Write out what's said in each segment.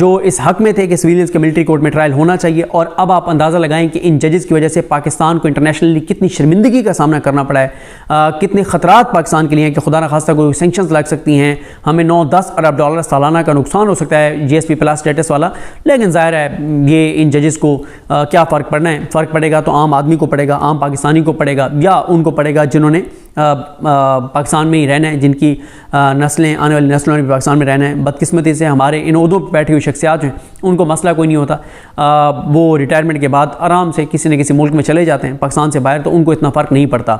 جو اس حق میں تھے کہ سویلینز کے ملٹری کورٹ میں ٹرائل ہونا چاہیے، اور اب آپ اندازہ لگائیں کہ ان ججز کی وجہ سے پاکستان کو انٹرنیشنلی کتنی شرمندگی کا سامنا کرنا پڑا ہے، کتنے خطرات پاکستان کے لیے ہیں کہ خدا نخواستہ کوئی سینکشنز لگ سکتی ہیں، ہمیں 9-10 ارب ڈالر سالانہ کا نقصان ہو سکتا ہے جی ایس پی پلس اسٹیٹس والا. لیکن ظاہر ہے یہ ان ججز کو کیا فرق پڑنا ہے؟ فرق پڑے گا تو عام آدمی کو پڑے گا، عام پاکستانی کو پڑے گا، یا ان کو پڑے گا جنہوں نے پاکستان میں ہی رہنا ہے، جن کی نسلیں آنے والی نسلوں نے پاکستان میں رہنا ہے. بدقسمتی سے ہمارے ان عہدوں پہ بیٹھی ہوئی شخصیات ہیں، ان کو مسئلہ کوئی نہیں ہوتا، وہ ریٹائرمنٹ کے بعد آرام سے کسی نہ کسی ملک میں چلے جاتے ہیں پاکستان سے باہر، تو ان کو اتنا فرق نہیں پڑتا.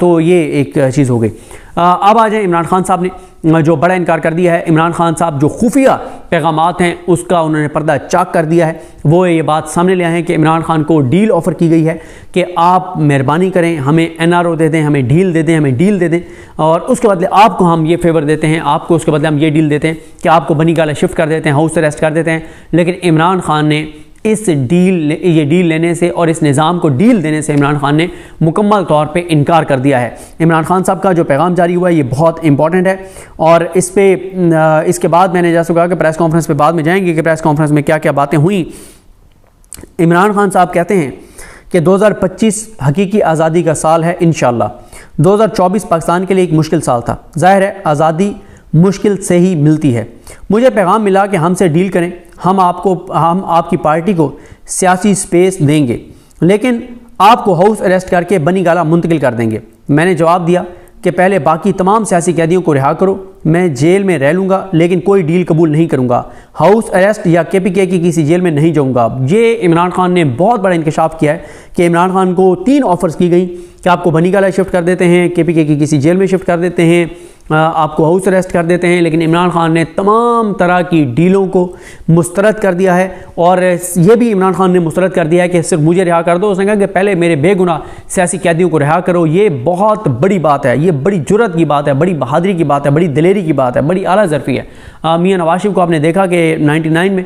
تو یہ ایک چیز ہو گئی. اب آ جائیں عمران خان صاحب نے جو بڑا انکار کر دیا ہے. عمران خان صاحب جو خفیہ پیغامات ہیں اس کا انہوں نے پردہ چاک کر دیا ہے. وہ یہ بات سامنے لے آئے ہیں کہ عمران خان کو ڈیل آفر کی گئی ہے کہ آپ مہربانی کریں، ہمیں این آر او دے دیں، ہمیں ڈیل دے دیں، ہمیں ڈیل دے دیں، اور اس کے بدلے آپ کو ہم یہ فیور دیتے ہیں، آپ کو اس کے بدلے ہم یہ ڈیل دیتے ہیں کہ آپ کو بنی گالہ شفٹ کر دیتے ہیں، ہاؤس اریسٹ کر دیتے ہیں. لیکن عمران خان نے یہ ڈیل لینے سے اور اس نظام کو ڈیل دینے سے عمران خان نے مکمل طور پہ انکار کر دیا ہے. عمران خان صاحب کا جو پیغام جاری ہوا ہے یہ بہت امپورٹنٹ ہے، اور اس کے بعد میں نے جیسے کہا کہ پریس کانفرنس پہ بعد میں جائیں گے کہ پریس کانفرنس میں کیا کیا باتیں ہوئیں. عمران خان صاحب کہتے ہیں کہ 2025 حقیقی آزادی کا سال ہے انشاءاللہ. 2024 پاکستان کے لیے ایک مشکل سال تھا. ظاہر ہے آزادی مشکل سے ہی ملتی ہے. مجھے پیغام ملا کہ ہم سے ڈیل کریں، ہم آپ کی پارٹی کو سیاسی سپیس دیں گے، لیکن آپ کو ہاؤس اریسٹ کر کے بنی گالہ منتقل کر دیں گے. میں نے جواب دیا کہ پہلے باقی تمام سیاسی قیدیوں کو رہا کرو، میں جیل میں رہ لوں گا لیکن کوئی ڈیل قبول نہیں کروں گا، ہاؤس اریسٹ یا کے پی کے کی کسی جیل میں نہیں جاؤں گا. یہ عمران خان نے بہت بڑا انکشاف کیا ہے کہ عمران خان کو 3 آفرز کی گئیں کہ آپ کو بنی گالہ شفٹ کر دیتے ہیں، کے پی کے کی کسی جیل میں شفٹ کر دیتے ہیں، آپ کو ہاؤس اریسٹ کر دیتے ہیں. لیکن عمران خان نے تمام طرح کی ڈیلوں کو مسترد کر دیا ہے، اور یہ بھی عمران خان نے مسترد کر دیا ہے کہ صرف مجھے رہا کر دو. اس نے کہا کہ پہلے میرے بے گناہ سیاسی قیدیوں کو رہا کرو. یہ بہت بڑی بات ہے، یہ بڑی جرت کی بات ہے، بڑی بہادری کی بات ہے، بڑی دلیری کی بات ہے، بڑی اعلیٰ ظرفی ہے. میاں نواز شریف کو آپ نے دیکھا کہ 99 میں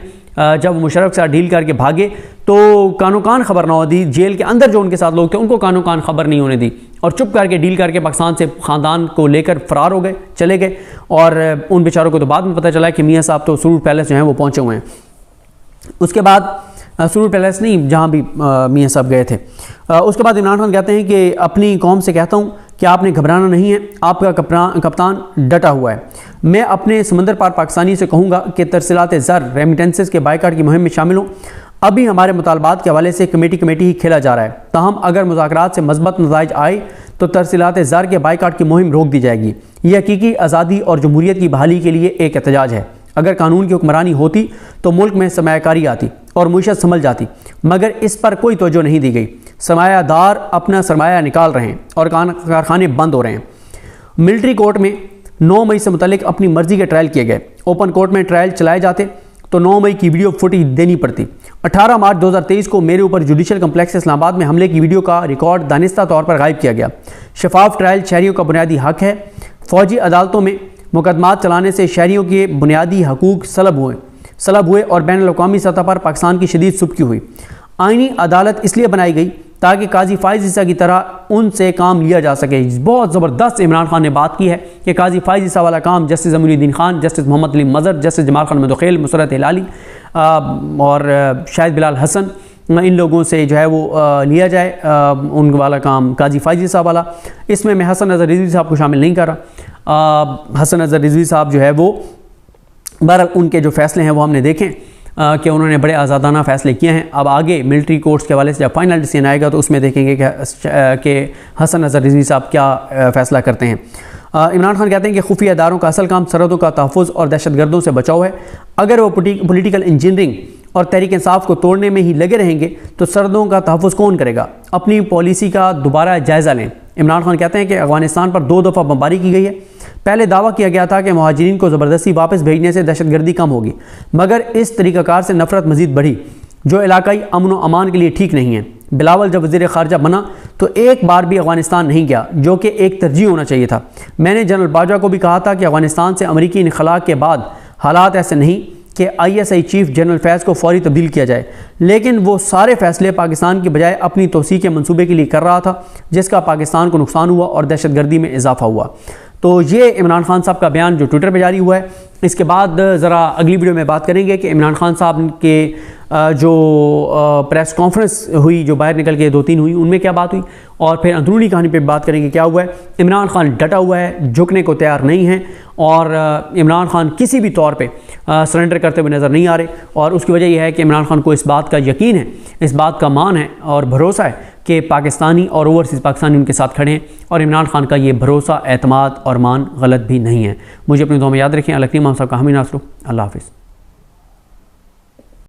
جب مشرف کے ساتھ ڈیل کر کے بھاگے تو کانو کان خبر نہ ہو دی، جیل کے اندر جو ان کے ساتھ لوگ تھے ان کو کانو کان خبر نہیں ہونے دی، اور چپ کر کے ڈیل کر کے پاکستان سے خاندان کو لے کر فرار ہو گئے، چلے گئے. اور ان بیچاروں کو تو بعد میں پتہ چلا کہ میاں صاحب تو سرور پیلس جو ہیں وہ پہنچے ہوئے ہیں. اس کے بعد سرور پیلس نہیں جہاں بھی میاں صاحب گئے تھے. اس کے بعد عمران خان کہتے ہیں کہ اپنی قوم سے کہتا ہوں کہ آپ نے گھبرانا نہیں ہے، آپ کا کپتان ڈٹا ہوا ہے. میں اپنے سمندر پار پاکستانی سے کہوں گا کہ ترسیلات زر ریمیٹنسز کے بائیکاٹ کی مہم میں شامل ہوں. ابھی ہمارے مطالبات کے حوالے سے کمیٹی ہی کھیلا جا رہا ہے، تاہم اگر مذاکرات سے مثبت نتائج آئے تو ترسیلات زر کے بائیکاٹ کی مہم روک دی جائے گی. یہ حقیقی آزادی اور جمہوریت کی بحالی کے لیے ایک احتجاج ہے. اگر قانون کی حکمرانی ہوتی تو ملک میں سرمایہ کاری آتی اور معیشت سنبھل جاتی، مگر اس پر کوئی توجہ نہیں دی گئی. سرمایہ دار اپنا سرمایہ نکال رہے ہیں اور کارخانے بند ہو رہے ہیں. ملٹری کورٹ میں 9 مئی سے متعلق اپنی مرضی کے ٹرائل کیے گئے. اوپن کورٹ میں ٹرائل چلائے جاتے تو 9 مئی کی ویڈیو فوٹیج دینی پڑتی. 18 مارچ 2023 کو میرے اوپر جوڈیشل کمپلیکس اسلام آباد میں حملے کی ویڈیو کا ریکارڈ دانستہ طور پر غائب کیا گیا. شفاف ٹرائل شہریوں کا بنیادی حق ہے. فوجی عدالتوں میں مقدمات چلانے سے شہریوں کے بنیادی حقوق سلب ہوئے اور بین الاقوامی سطح پر پاکستان کی شدید سبکی ہوئی. آئینی عدالت اس لیے بنائی گئی تاکہ قاضی فائز عیسیٰ کی طرح ان سے کام لیا جا سکے. بہت زبردست عمران خان نے بات کی ہے کہ قاضی فائز عیسیٰ والا کام جسٹس امین الدین خان، جسٹس محمد علی مظہر، جسٹس جمال خان مدوخیل، مسرت ہلالی اور شاہد بلال حسن، ان لوگوں سے جو ہے وہ لیا جائے ان والا کام قاضی فائز عیسیٰ والا. اس میں حسن نظر رضوی صاحب کو شامل نہیں کر رہا. حسن نظر رضوی صاحب جو ہے وہ بہرحال ان کے جو فیصلے ہیں وہ ہم نے دیکھیں کہ انہوں نے بڑے آزادانہ فیصلے کیے ہیں. اب آگے ملٹری کورٹس کے حوالے سے جب فائنل ڈیسیژن آئے گا تو اس میں دیکھیں گے کہ حسن نظر رضوی صاحب کیا فیصلہ کرتے ہیں. عمران خان کہتے ہیں کہ خفیہ اداروں کا اصل کام سرحدوں کا تحفظ اور دہشت گردوں سے بچاؤ ہے. اگر وہ پولیٹیکل انجینئرنگ اور تحریک انصاف کو توڑنے میں ہی لگے رہیں گے تو سرحدوں کا تحفظ کون کرے گا؟ اپنی پالیسی کا دوبارہ جائزہ لیں. عمران خان کہتے ہیں کہ افغانستان پر 2 دفعہ بمباری کی گئی ہے. پہلے دعویٰ کیا گیا تھا کہ مہاجرین کو زبردستی واپس بھیجنے سے دہشت گردی کم ہوگی، مگر اس طریقہ کار سے نفرت مزید بڑھی جو علاقائی امن و امان کے لیے ٹھیک نہیں ہے. بلاول جب وزیر خارجہ بنا تو ایک بار بھی افغانستان نہیں گیا، جو کہ ایک ترجیح ہونا چاہیے تھا. میں نے جنرل باجوہ کو بھی کہا تھا کہ افغانستان سے امریکی انخلاء کے بعد حالات ایسے نہیں کہ ISI چیف جنرل فیض کو فوری تبدیل کیا جائے، لیکن وہ سارے فیصلے پاکستان کی بجائے اپنی توسیع کے منصوبے کے لیے کر رہا تھا، جس کا پاکستان کو نقصان ہوا اور دہشت گردی میں اضافہ ہوا. تو یہ عمران خان صاحب کا بیان جو ٹویٹر پہ جاری ہوا ہے، اس کے بعد ذرا اگلی ویڈیو میں بات کریں گے کہ عمران خان صاحب کے جو پریس کانفرنس ہوئی، جو باہر نکل کے 2-3 ہوئی، ان میں کیا بات ہوئی، اور پھر اندرونی کہانی پہ بات کریں گے کیا ہوا ہے۔ عمران خان ڈٹا ہوا ہے، جھکنے کو تیار نہیں ہے، اور عمران خان کسی بھی طور پہ سرنڈر کرتے ہوئے نظر نہیں آ رہے، اور اس کی وجہ یہ ہے کہ عمران خان کو اس بات کا یقین ہے، اس بات کا مان ہے اور بھروسہ ہے کہ پاکستانی اور اوورسیز پاکستانی ان کے ساتھ کھڑے ہیں، اور عمران خان کا یہ بھروسہ، اعتماد اور مان غلط بھی نہیں ہے۔ مجھے اپنی دعا میں یاد رکھیں۔ الکریم صاحب کا حامی ناصر، اللہ حافظ۔